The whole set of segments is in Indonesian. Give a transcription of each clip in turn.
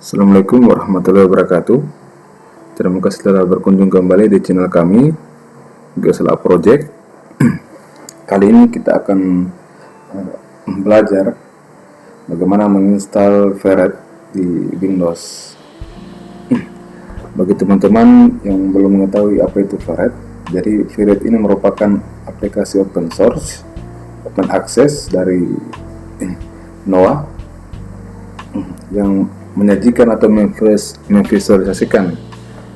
Assalamualaikum warahmatullahi wabarakatuh. Terima kasih telah berkunjung kembali di channel kami, GSLA Project. Kali ini kita akan belajar bagaimana menginstal VRED di Windows. Bagi teman-teman yang belum mengetahui apa itu VRED, jadi VRED ini merupakan aplikasi open source, open access dari NOAA yang menyajikan atau memvisualisasikan,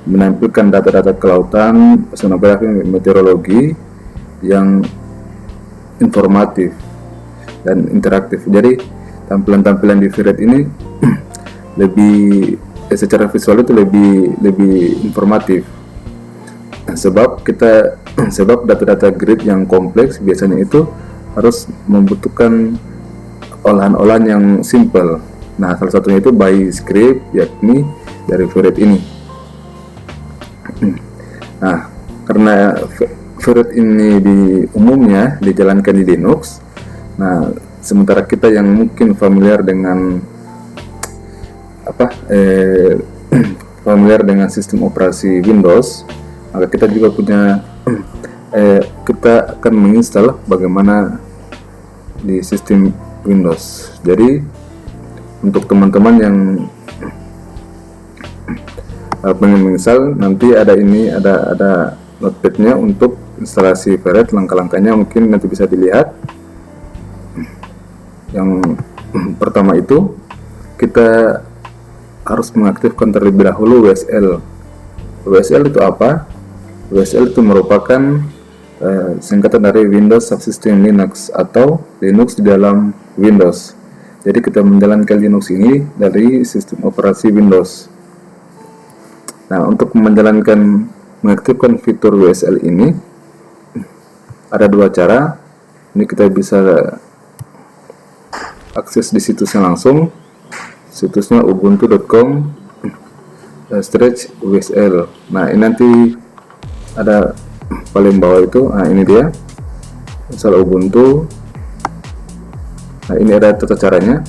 menampilkan data-data kelautan, oceanografi, meteorologi yang informatif dan interaktif. Jadi tampilan-tampilan di VRED ini secara visual itu lebih informatif. Sebab data-data grid yang kompleks biasanya itu harus membutuhkan olahan-olahan yang simple. Nah, salah satunya itu by script, yakni dari VRED ini. Nah, karena VRED ini umumnya dijalankan di Linux. Nah, sementara kita yang mungkin familiar dengan familiar dengan sistem operasi Windows, maka kita juga punya kita akan menginstal bagaimana di sistem Windows. Jadi untuk teman-teman yang pengen menginstal, nanti ada notepadnya untuk instalasi VRED. Langkah-langkahnya mungkin nanti bisa dilihat. Yang pertama itu kita harus mengaktifkan terlebih dahulu WSL. WSL itu apa? WSL itu merupakan singkatan dari Windows Subsystem Linux atau Linux di dalam Windows. Jadi kita menjalankan Linux ini dari sistem operasi Windows. Nah, untuk mengaktifkan fitur WSL ini ada dua cara. Ini kita bisa akses di situsnya langsung. Situsnya ubuntu.com/WSL. Nah, ini nanti ada paling bawah itu. Nah, ini dia. Install Ubuntu. Nah, ini ada tata caranya.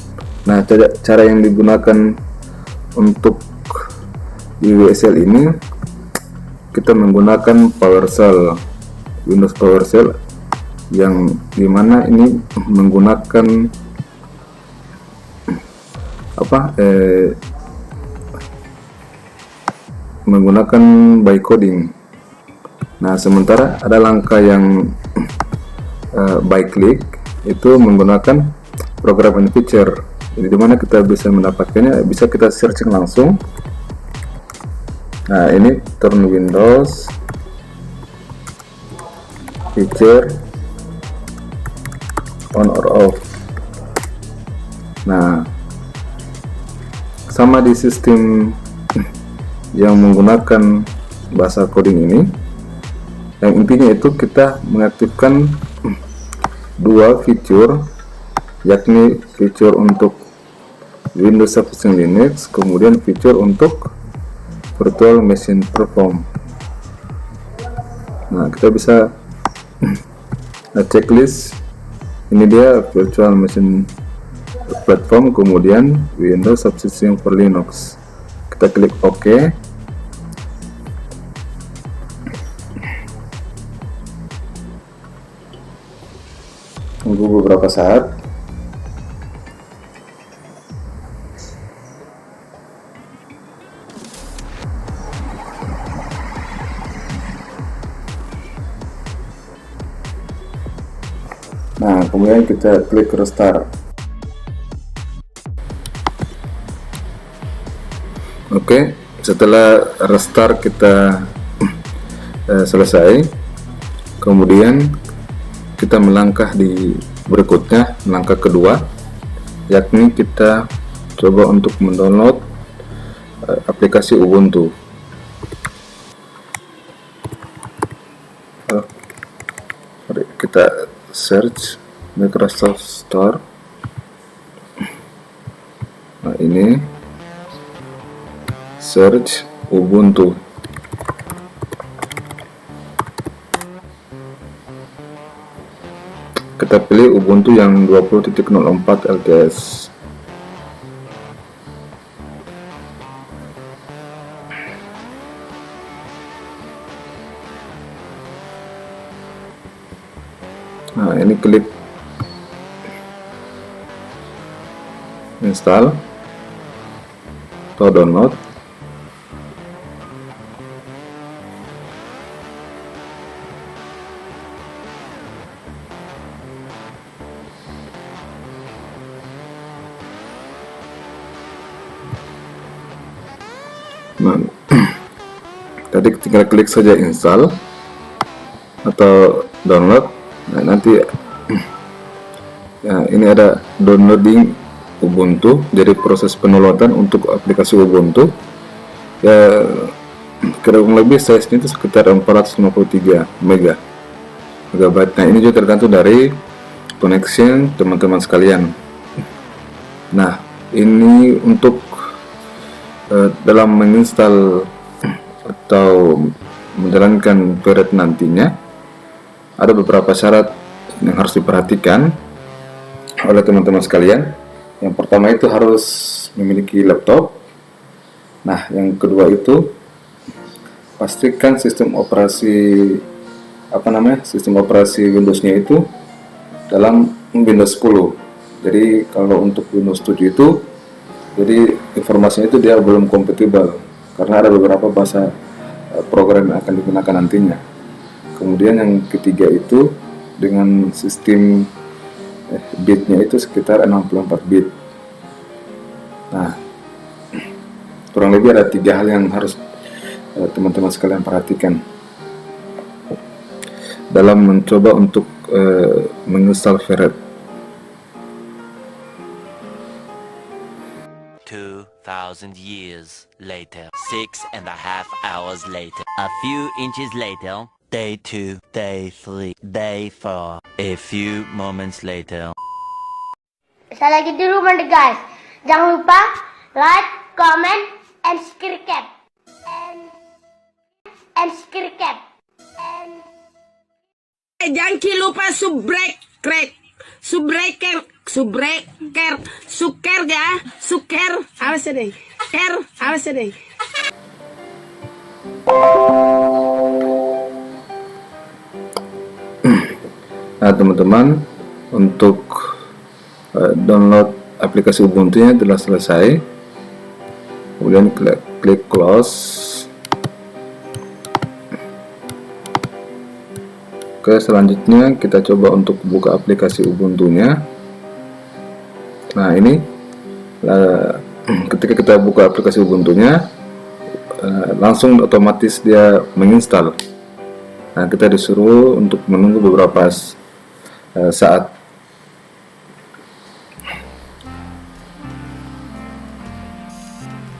Nah, cara yang digunakan untuk WSL ini, kita menggunakan PowerShell, Windows PowerShell, yang dimana ini menggunakan menggunakan bytecoding. Nah, sementara ada langkah yang by click, itu menggunakan program and feature. Jadi dimana kita bisa mendapatkannya, bisa kita searching langsung. Nah, ini turn Windows feature on or off. Nah, sama di sistem yang menggunakan bahasa coding ini, yang intinya itu kita mengaktifkan dua fitur, yakni fitur untuk Windows Subsystem Linux, kemudian fitur untuk Virtual Machine Platform. Nah, kita bisa checklist. Ini dia Virtual Machine Platform, kemudian Windows Subsystem for Linux. Kita klik OK. Tunggu beberapa saat. Nah, kemudian kita klik restart. Oke, setelah restart kita selesai, kemudian kita melangkah di berikutnya, langkah kedua, yakni kita coba untuk mendownload aplikasi Ubuntu. Mari kita search Microsoft Store. Nah, ini search Ubuntu. Kita pilih Ubuntu yang 20.04 LTS. klik install atau download. Nah, tadi tinggal klik saja install atau download. Nah, nanti ya, ini ada downloading Ubuntu. Jadi proses pendownloadan untuk aplikasi Ubuntu ya kurang lebih size-nya itu sekitar 453 megabyte. Nah, ini juga tergantung dari connection teman-teman sekalian. Nah, ini untuk dalam menginstal atau menjalankan Ferret nantinya ada beberapa syarat yang harus diperhatikan oleh teman-teman sekalian. Yang pertama itu harus memiliki laptop. Nah, yang kedua itu pastikan sistem operasi Windows-nya itu dalam Windows 10. Jadi kalau untuk Windows 7 itu jadi informasinya itu dia belum kompatibel karena ada beberapa bahasa program yang akan digunakan nantinya. Kemudian yang ketiga itu dengan sistem bitnya itu sekitar 64 bit. Nah, kurang lebih ada 3 hal yang harus teman-teman sekalian perhatikan dalam mencoba untuk menginstal Ferret. 2,000 years later, 6.5 hours later, a few inches later, day 2, day 3, day 4, a few moments later. Saya lagi di rumah nih guys. Jangan lupa like, comment, and subscribe. And subscribe. Jangan lupa suker ya, suker, awas deh, awas deh. Nah, teman-teman, untuk download aplikasi Ubuntu-nya telah selesai. Kemudian klik close. Oke, selanjutnya kita coba untuk buka aplikasi Ubuntu-nya. Nah, ini ketika kita buka aplikasi Ubuntu-nya langsung otomatis dia menginstal. Nah, kita disuruh untuk menunggu beberapa saat.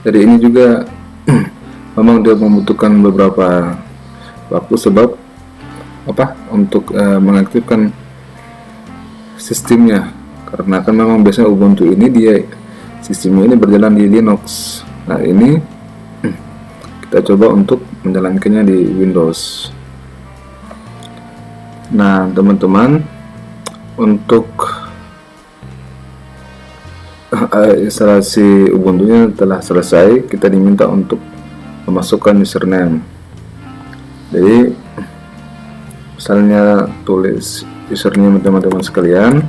Jadi ini juga memang dia membutuhkan beberapa waktu sebab untuk mengaktifkan sistemnya, karena kan memang biasanya Ubuntu ini dia sistemnya ini berjalan di Linux. Nah, ini kita coba untuk menjalankannya di Windows. Nah, teman-teman, untuk instalasi Ubuntu-nya telah selesai. Kita diminta untuk memasukkan username. Jadi misalnya tulis username teman-teman sekalian,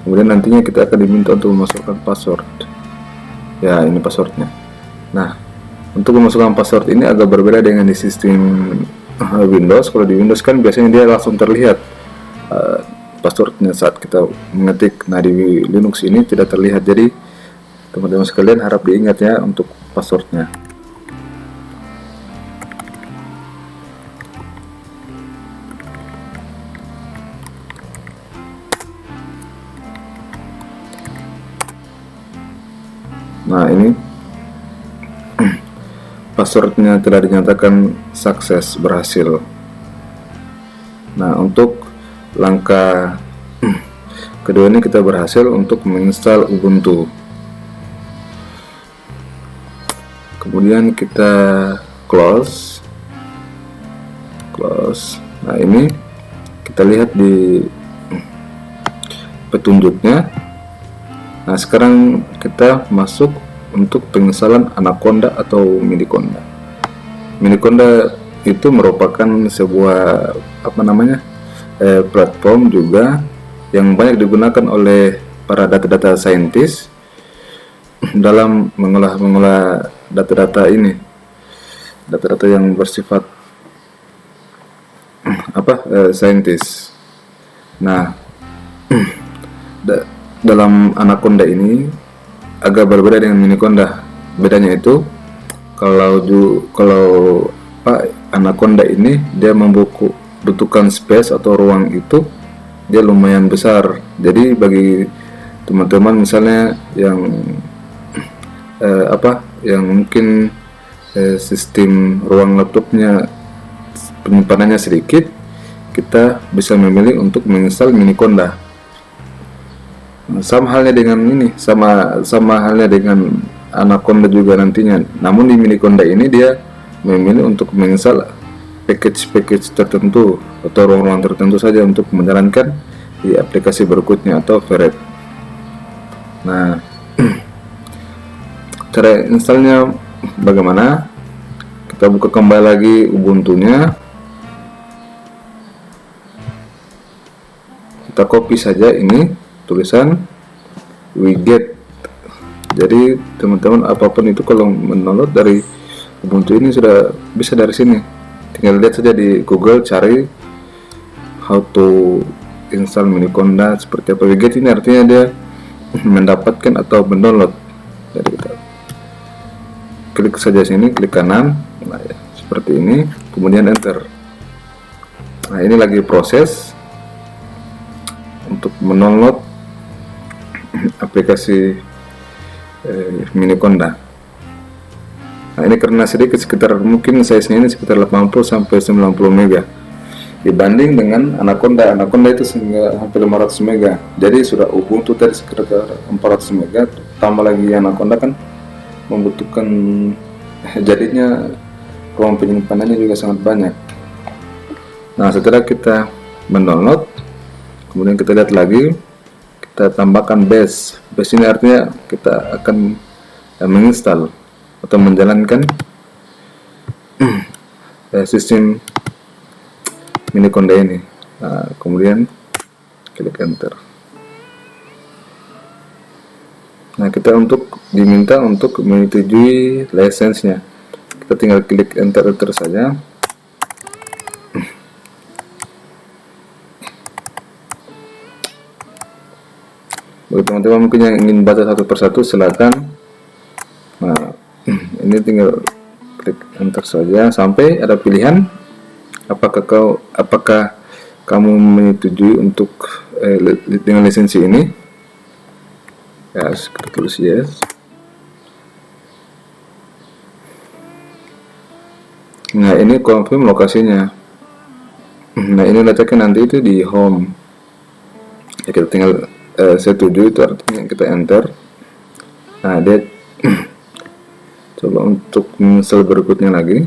kemudian nantinya kita akan diminta untuk memasukkan password. Ya, ini passwordnya. Nah, untuk memasukkan password ini agak berbeda dengan di sistem Windows. Kalau di Windows kan biasanya dia langsung terlihat passwordnya saat kita mengetik. Nah, di Linux ini tidak terlihat. Jadi teman-teman sekalian harap diingat ya untuk passwordnya. Nah, ini passwordnya telah dinyatakan sukses, berhasil. Nah, untuk langkah kedua ini kita berhasil untuk menginstal Ubuntu. Kemudian kita close. Nah, ini kita lihat di petunjuknya. Nah, sekarang kita masuk untuk penginstalan Anaconda atau Miniconda. Miniconda itu merupakan sebuah platform juga yang banyak digunakan oleh para data-data scientist dalam mengolah data-data ini, data-data yang bersifat saintis. Nah, dalam Anaconda ini agak berbeda dengan Miniconda. Bedanya itu kalau Anaconda ini dia membutuhkan space atau ruang itu dia lumayan besar. Jadi bagi teman-teman misalnya yang yang mungkin sistem ruang laptopnya penyimpanannya sedikit, kita bisa memilih untuk menginstal Miniconda. Sama halnya dengan Anaconda juga nantinya. Namun di Miniconda ini dia memilih untuk menginstal package tertentu atau ruang-ruang tertentu saja untuk menjalankan di aplikasi berikutnya atau VRED. Nah, cara installnya bagaimana? Kita buka kembali lagi Ubuntu-nya, kita copy saja ini tulisan widget. Jadi teman-teman apapun itu kalau mendownload dari Ubuntu ini sudah bisa dari sini. Tinggal lihat saja di Google, cari how to install Miniconda seperti apa. Widget ini artinya dia mendapatkan atau mendownload. Jadi kita klik saja sini, klik kanan, nah ya, seperti ini, kemudian enter. Nah, ini lagi proses untuk mendownload aplikasi Miniconda. Nah, ini karena sedikit, sekitar mungkin size-nya ini sekitar 80 sampai 90 mega dibanding dengan Anaconda. Anaconda itu hampir 500 mega. Jadi sudah Ubuntu tadi sekitar 400 mega, tambah lagi Anaconda kan membutuhkan, jadinya ruang penyimpanannya juga sangat banyak. Nah, setelah kita mendownload, kemudian kita lihat lagi, kita tambahkan base ini artinya kita akan menginstal atau menjalankan sistem Miniconda ini. Nah, kemudian klik enter. Nah, kita diminta untuk menyetujui lisensinya. Kita tinggal klik enter saja. Bagi teman-teman mungkin yang ingin baca satu persatu, silakan. Nah, ini tinggal klik enter saja sampai ada pilihan apakah kamu menyetujui untuk dengan lisensi ini. Ya, kita tulis yes. Nah, ini confirm lokasinya. Nah, ini letaknya nanti itu di home. Ya, kita tinggal setuju, itu artinya kita enter. Nah, dia coba untuk install berikutnya lagi.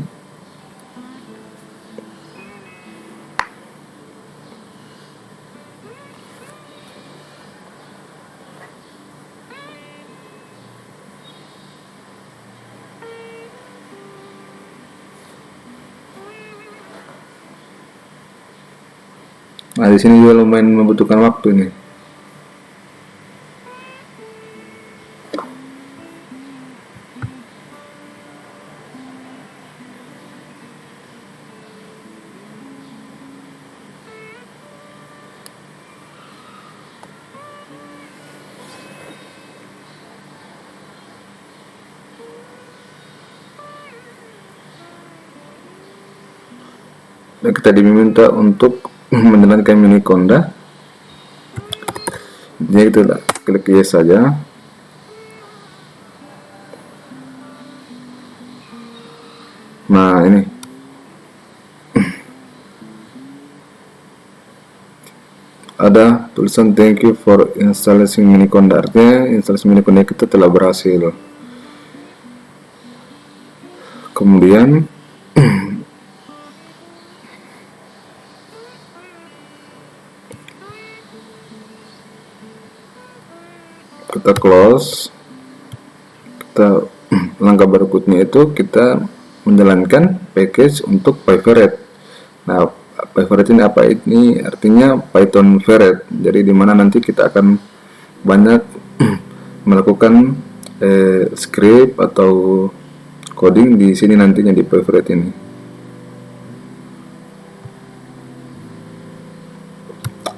Nah, di sini juga lumayan membutuhkan waktu nih. Dan kita diminta untuk menjalankan Miniconda. Jadi kita klik yes saja. Nah, ini ada tulisan thank you for installing Miniconda, artinya instalasi Miniconda kita telah berhasil. Kemudian kita close. Langkah berikutnya itu kita menjalankan package untuk PyVRED. Nah, favorite ini apa? Ini artinya Python Favorite. Jadi di mana nanti kita akan banyak melakukan script atau coding di sini nantinya di favorite ini.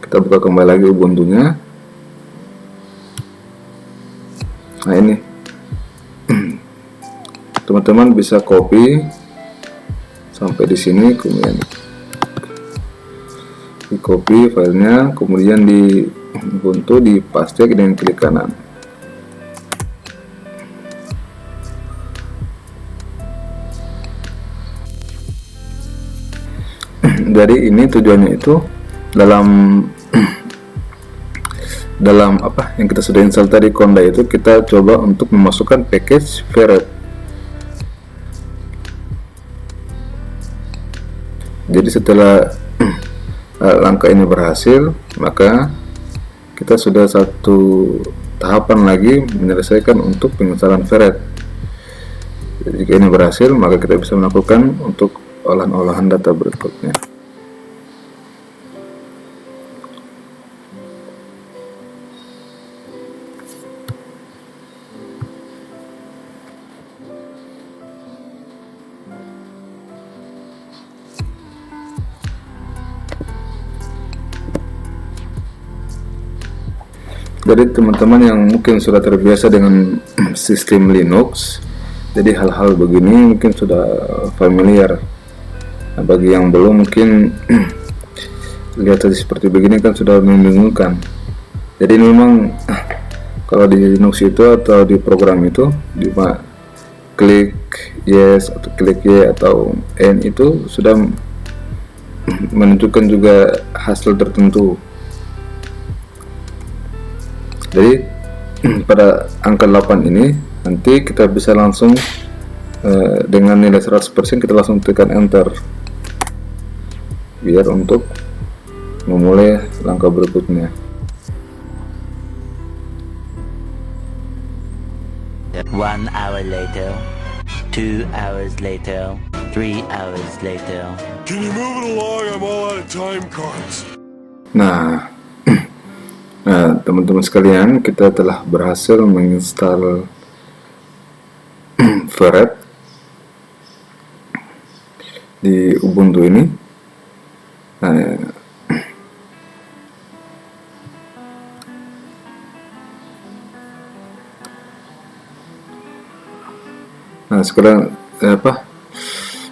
Kita buka kembali lagi Ubuntu-nya. Nah ini teman-teman bisa copy sampai di sini, kemudian di copy filenya, kemudian di Ubuntu di paste dengan klik kanan. Jadi ini tujuannya itu dalam apa yang kita sudah install tadi Conda itu, kita coba untuk memasukkan package Favorite. Jadi setelah langkah ini berhasil, maka kita sudah satu tahapan lagi menyelesaikan untuk penginstalan Favorite. Jadi jika ini berhasil, maka kita bisa melakukan untuk olahan data berikutnya. Jadi teman-teman yang mungkin sudah terbiasa dengan sistem Linux, jadi hal-hal begini mungkin sudah familiar. Nah, bagi yang belum mungkin lihat seperti begini kan sudah membingungkan. Jadi memang kalau di Linux itu atau di program itu di klik yes atau klik y atau n itu sudah menunjukkan juga hasil tertentu. Jadi pada angka 8 ini nanti kita bisa langsung dengan nilai 100% kita langsung tekan enter biar untuk memulai langkah berikutnya. One hour later, 2 hours later, 3 hours later. Can you move it along? I'm all out of time cards. Nah, teman-teman sekalian, kita telah berhasil menginstal Favorite di Ubuntu ini. Nah, sekarang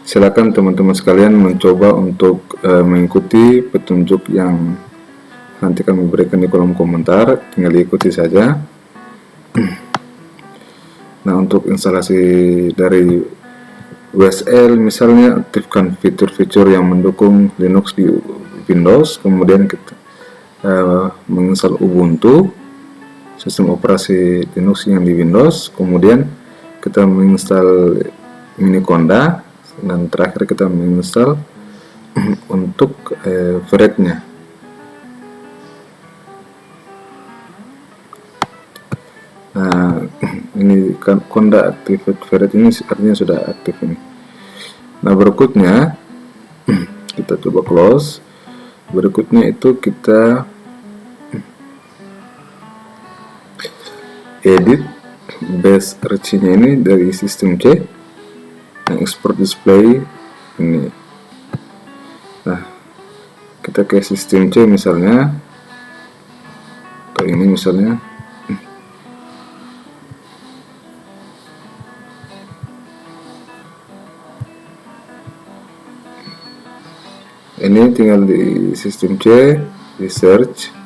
silakan teman-teman sekalian mencoba untuk mengikuti petunjuk yang nanti kami berikan di kolom komentar, tinggal diikuti saja. Nah, untuk instalasi dari WSL misalnya, aktifkan fitur-fitur yang mendukung Linux di Windows, kemudian kita menginstal Ubuntu, sistem operasi Linux yang di Windows, kemudian kita menginstal Miniconda, dan terakhir kita menginstal untuk Favorite-nya. Nah, ini kan Conda activate Favorite ini artinya sudah aktif ini. Nah, berikutnya kita coba close. Berikutnya itu kita edit base RC-nya ini dari sistem C, yang export display ini. Nah, kita ke sistem C misalnya, kayak ini misalnya. Ini tinggal di sistem C, di search.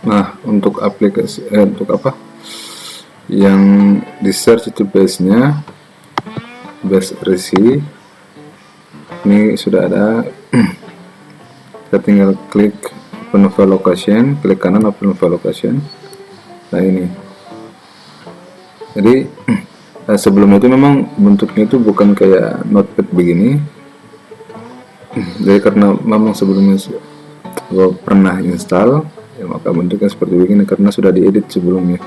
Nah, untuk aplikasi untuk apa yang di search itu base-nya, base RC ini sudah ada. Kita tinggal klik open file location, klik kanan open file location. Nah ini, jadi sebelum itu memang bentuknya itu bukan kayak notepad begini. Jadi karena memang sebelumnya gue pernah install, ya maka bentuknya seperti begini karena sudah diedit sebelumnya.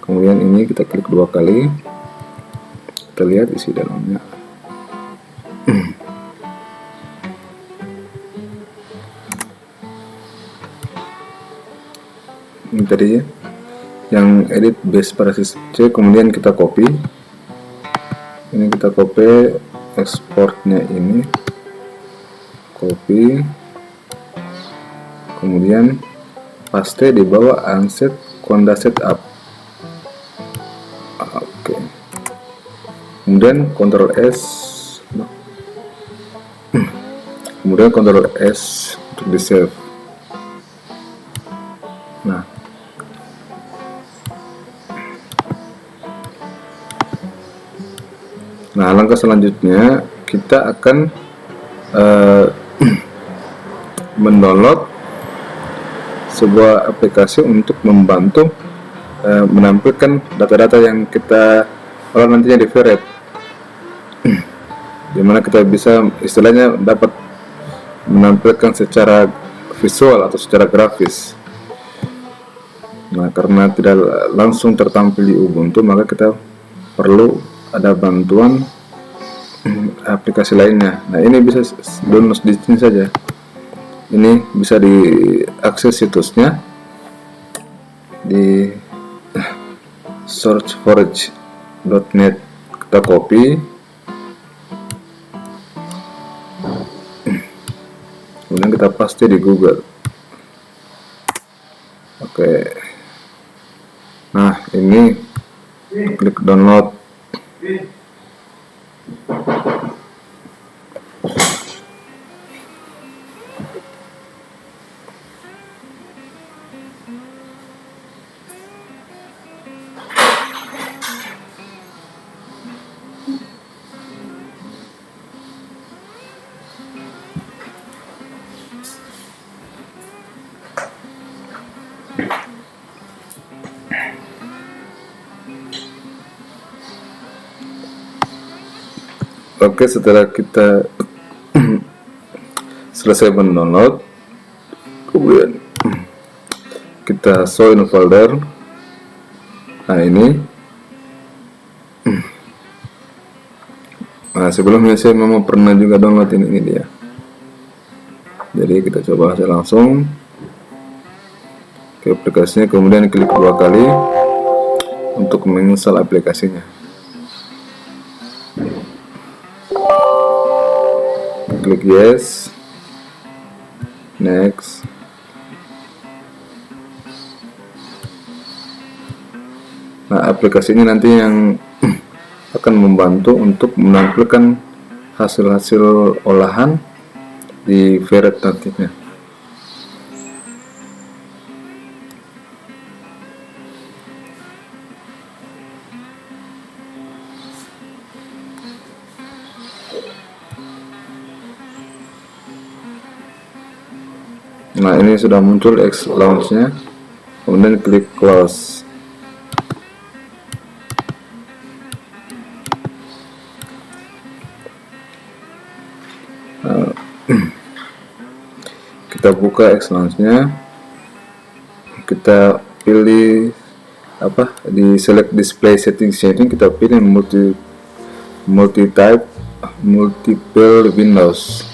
Kemudian ini kita klik 2 kali, kita lihat isi dalamnya. Ini tadi ya, yang edit base parasis C. Kemudian kita copy, ini kita copy ekspornya ini, copy, kemudian paste di bawah unset conda setup. Oke. Kemudian Ctrl S, kemudian Ctrl S untuk di save. Nah, langkah selanjutnya kita akan mendownload sebuah aplikasi untuk membantu menampilkan data-data yang kita olah nantinya di Ferret, dimana kita bisa istilahnya dapat menampilkan secara visual atau secara grafis. Nah, karena tidak langsung tertampil di Ubuntu, maka kita perlu ada bantuan aplikasi lainnya. Nah, ini bisa download di sini saja. Ini bisa diakses situsnya di searchforge.net. Kita copy, kemudian kita paste di Google. Oke. Nah, ini klik download. Oke, setelah kita selesai mendownload, kemudian kita show in folder. Nah, ini. Nah, sebelumnya saya memang pernah juga download ini dia. Jadi kita coba saja langsung ke aplikasinya, kemudian klik 2 kali untuk menginstal aplikasinya. Klik yes, next. Nah, aplikasi ini nanti yang akan membantu untuk menampilkan hasil-hasil olahan di Ferret nantinya. Nah, ini sudah muncul X launch-nya, kemudian klik close. Kita buka X launch-nya, kita pilih apa di select display settings ini, kita pilih multi type multiple windows.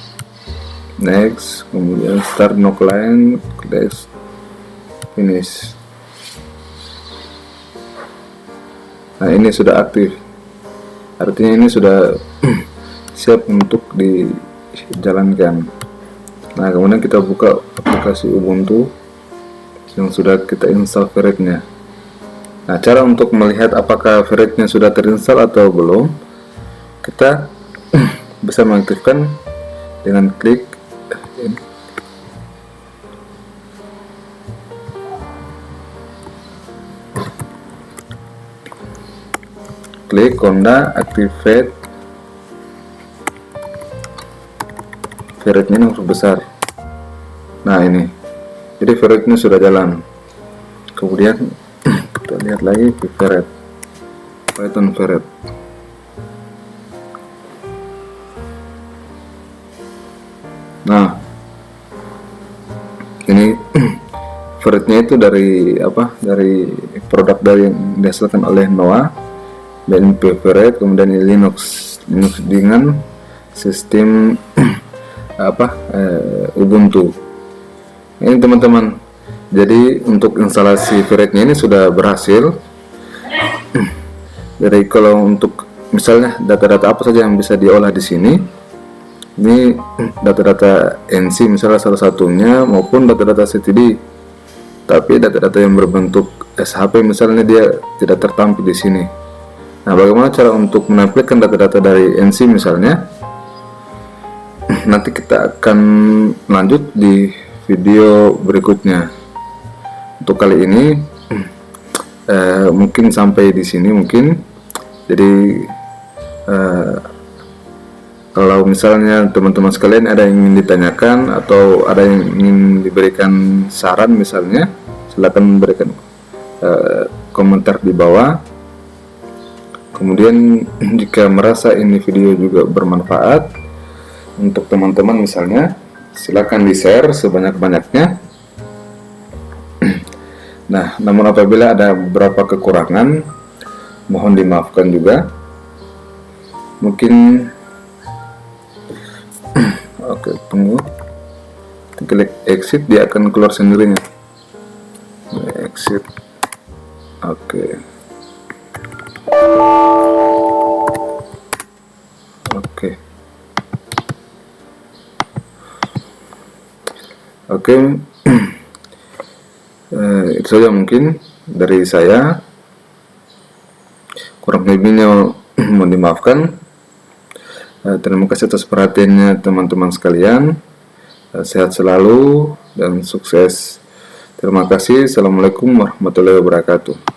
Next, kemudian start no client, next, finish. Nah, ini sudah aktif, artinya ini sudah siap untuk dijalankan. Nah, kemudian kita buka aplikasi Ubuntu yang sudah kita install Ferretnya. Nah, cara untuk melihat apakah Ferretnya sudah terinstall atau belum, kita bisa mengaktifkan dengan klik klik Conda activate ferretnya ini huruf besar. Nah ini, jadi ferretnya sudah jalan. Kemudian kita lihat lagi di ferret, Python ferret. Nah ini ferretnya itu dari apa? Dari produk dari yang dihasilkan oleh Noah dan ferret, kemudian ini Linux dengan sistem Ubuntu. Ini teman-teman, jadi untuk instalasi ferretnya ini sudah berhasil. Jadi kalau untuk misalnya data-data apa saja yang bisa diolah di sini, ini data-data NC misalnya salah satunya, maupun data-data CTD. Tapi data-data yang berbentuk SHP misalnya dia tidak tertampil di sini. Nah, bagaimana cara untuk menampilkan data-data dari NC misalnya? Nanti kita akan lanjut di video berikutnya. Untuk kali ini mungkin sampai di sini mungkin. Jadi kalau misalnya teman-teman sekalian ada yang ingin ditanyakan atau ada yang ingin diberikan saran misalnya, silakan berikan komentar di bawah. Kemudian jika merasa ini video juga bermanfaat untuk teman-teman misalnya, silakan di-share sebanyak-banyaknya. Nah, namun apabila ada beberapa kekurangan, mohon dimaafkan juga. Mungkin oke, tunggu. Klik exit, dia akan keluar sendirinya. Exit. Oke. Oke. Itu saja mungkin dari saya. Kurang lebihnya mohon dimaafkan. Terima kasih atas perhatiannya teman-teman sekalian. Sehat selalu dan sukses. Terima kasih. Assalamualaikum warahmatullahi wabarakatuh.